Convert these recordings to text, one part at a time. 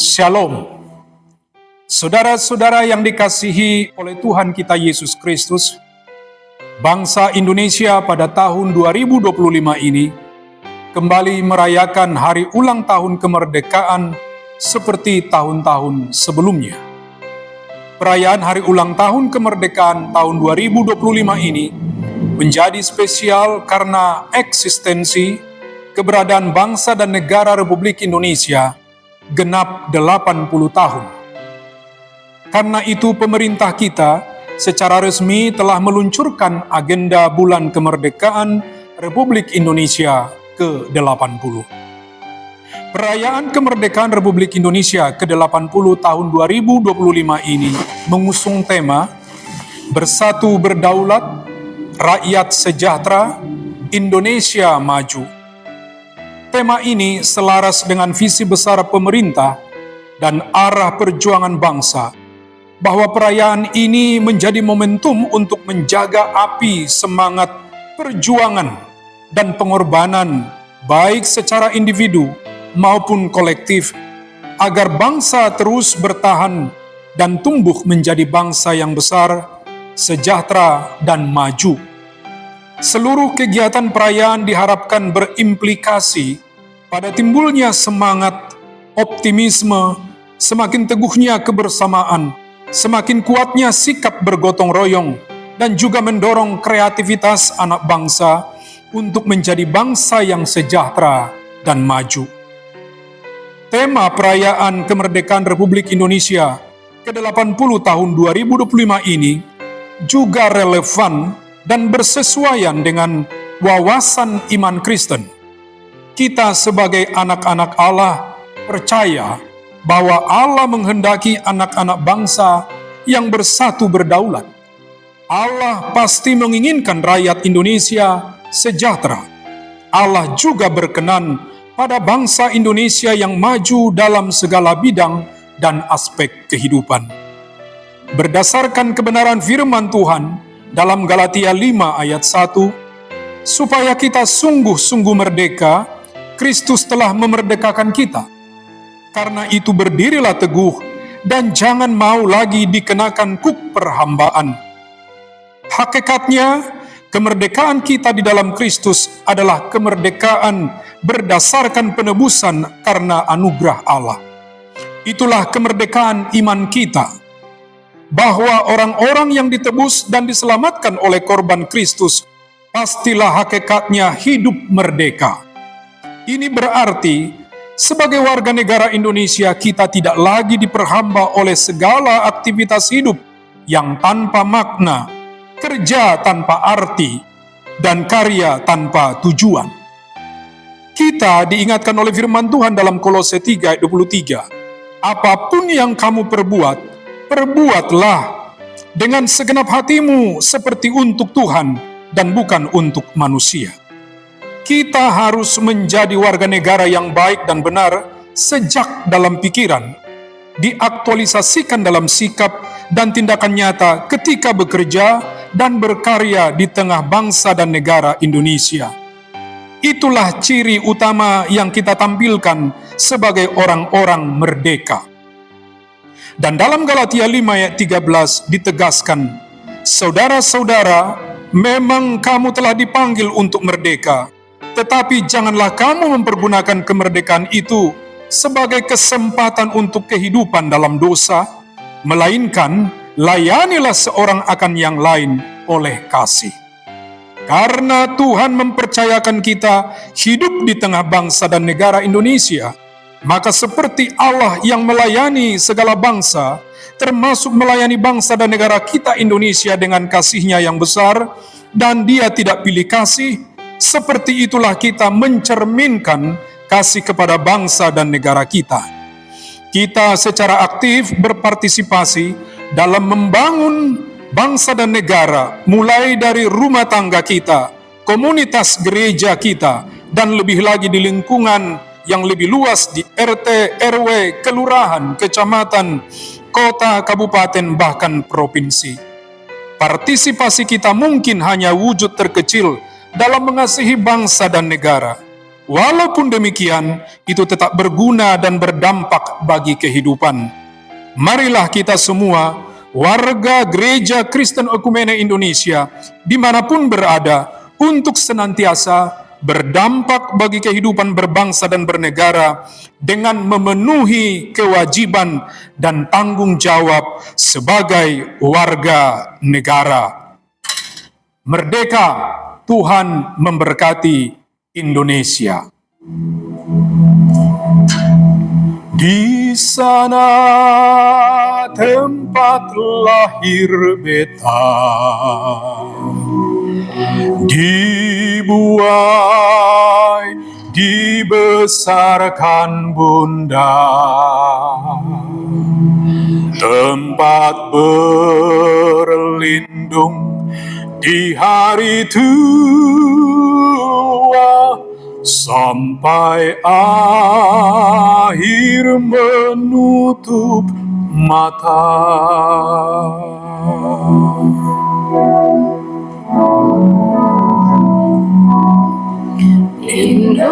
Shalom. Saudara-saudara yang dikasihi oleh Tuhan kita Yesus Kristus, bangsa Indonesia pada tahun 2025 ini kembali merayakan hari ulang tahun kemerdekaan seperti tahun-tahun sebelumnya. Perayaan hari ulang tahun kemerdekaan tahun 2025 ini menjadi spesial karena eksistensi keberadaan bangsa dan negara Republik Indonesia genap 80 tahun. Karena itu pemerintah kita secara resmi telah meluncurkan agenda bulan kemerdekaan Republik Indonesia ke-80. Perayaan kemerdekaan Republik Indonesia ke-80 tahun 2025 ini mengusung tema Bersatu Berdaulat, Rakyat Sejahtera, Indonesia Maju. Tema ini selaras dengan visi besar pemerintah dan arah perjuangan bangsa, bahwa perayaan ini menjadi momentum untuk menjaga api semangat perjuangan dan pengorbanan baik secara individu maupun kolektif, agar bangsa terus bertahan dan tumbuh menjadi bangsa yang besar, sejahtera, dan maju. Seluruh kegiatan perayaan diharapkan berimplikasi pada timbulnya semangat, optimisme, semakin teguhnya kebersamaan, semakin kuatnya sikap bergotong royong, dan juga mendorong kreativitas anak bangsa untuk menjadi bangsa yang sejahtera dan maju. Tema perayaan kemerdekaan Republik Indonesia ke-80 tahun 2025 ini juga relevan dan bersesuaian dengan wawasan iman Kristen. Kita sebagai anak-anak Allah percaya bahwa Allah menghendaki anak-anak bangsa yang bersatu berdaulat. Allah pasti menginginkan rakyat Indonesia sejahtera. Allah juga berkenan pada bangsa Indonesia yang maju dalam segala bidang dan aspek kehidupan. Berdasarkan kebenaran firman Tuhan dalam Galatia 5 ayat 1, supaya kita sungguh-sungguh merdeka, Kristus telah memerdekakan kita. Karena itu berdirilah teguh dan jangan mau lagi dikenakan kuk perhambaan. Hakikatnya, kemerdekaan kita di dalam Kristus adalah kemerdekaan berdasarkan penebusan karena anugerah Allah. Itulah kemerdekaan iman kita, bahwa orang-orang yang ditebus dan diselamatkan oleh korban Kristus pastilah hakikatnya hidup merdeka. Ini berarti sebagai warga negara Indonesia kita tidak lagi diperhamba oleh segala aktivitas hidup yang tanpa makna, kerja tanpa arti, dan karya tanpa tujuan. Kita diingatkan oleh firman Tuhan dalam Kolose 3 ayat 23, apapun yang kamu perbuat, perbuatlah dengan segenap hatimu seperti untuk Tuhan dan bukan untuk manusia. Kita harus menjadi warga negara yang baik dan benar sejak dalam pikiran, diaktualisasikan dalam sikap dan tindakan nyata ketika bekerja dan berkarya di tengah bangsa dan negara Indonesia. Itulah ciri utama yang kita tampilkan sebagai orang-orang merdeka. Dan dalam Galatia 5 ayat 13 ditegaskan, saudara-saudara, memang kamu telah dipanggil untuk merdeka, tetapi janganlah kamu mempergunakan kemerdekaan itu sebagai kesempatan untuk kehidupan dalam dosa, melainkan layanilah seorang akan yang lain oleh kasih. Karena Tuhan mempercayakan kita hidup di tengah bangsa dan negara Indonesia, maka seperti Allah yang melayani segala bangsa, termasuk melayani bangsa dan negara kita Indonesia dengan kasih-Nya yang besar, dan Dia tidak pilih kasih, seperti itulah kita mencerminkan kasih kepada bangsa dan negara kita. Kita secara aktif berpartisipasi dalam membangun bangsa dan negara, mulai dari rumah tangga kita, komunitas gereja kita, dan lebih lagi di lingkungan yang lebih luas di RT, RW, kelurahan, kecamatan, kota, kabupaten, bahkan provinsi. Partisipasi kita mungkin hanya wujud terkecil dalam mengasihi bangsa dan negara. Walaupun demikian, itu tetap berguna dan berdampak bagi kehidupan. Marilah kita semua, warga Gereja Kristen Ekumene Indonesia, dimanapun berada, untuk senantiasa berdampak bagi kehidupan berbangsa dan bernegara dengan memenuhi kewajiban dan tanggung jawab sebagai warga negara. Merdeka, Tuhan memberkati Indonesia. Di sana tempat lahir beta, dibuai, dibesarkan bunda, tempat berlindung di hari tua, sampai akhir menutup mata. Indonesia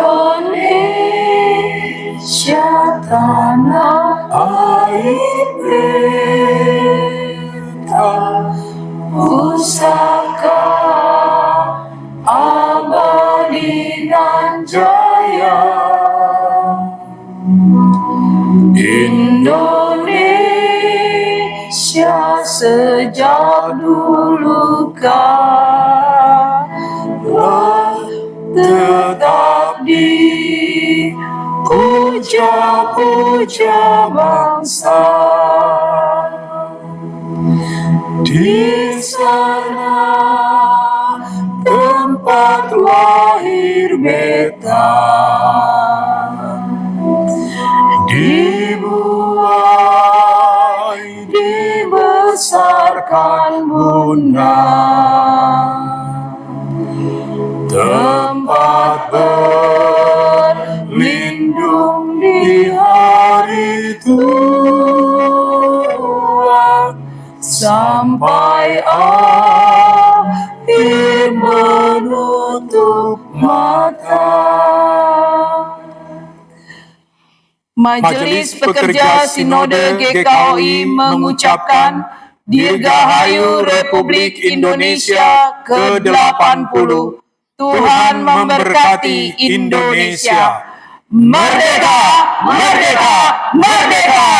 tanah air beta, pusaka abadi dan jaya. Indonesia sejak dulu kala tetap dipuja-puja bangsa. Di sana tempat lahir beta, dibuai, dibesarkan bunda, tempat berlindung di hari tua, sampai akhir menutup mata. Majelis Pekerja Sinode GKOI mengucapkan Dirgahayu Republik Indonesia ke-80. Tuhan memberkati Indonesia. Merdeka! Merdeka! Merdeka!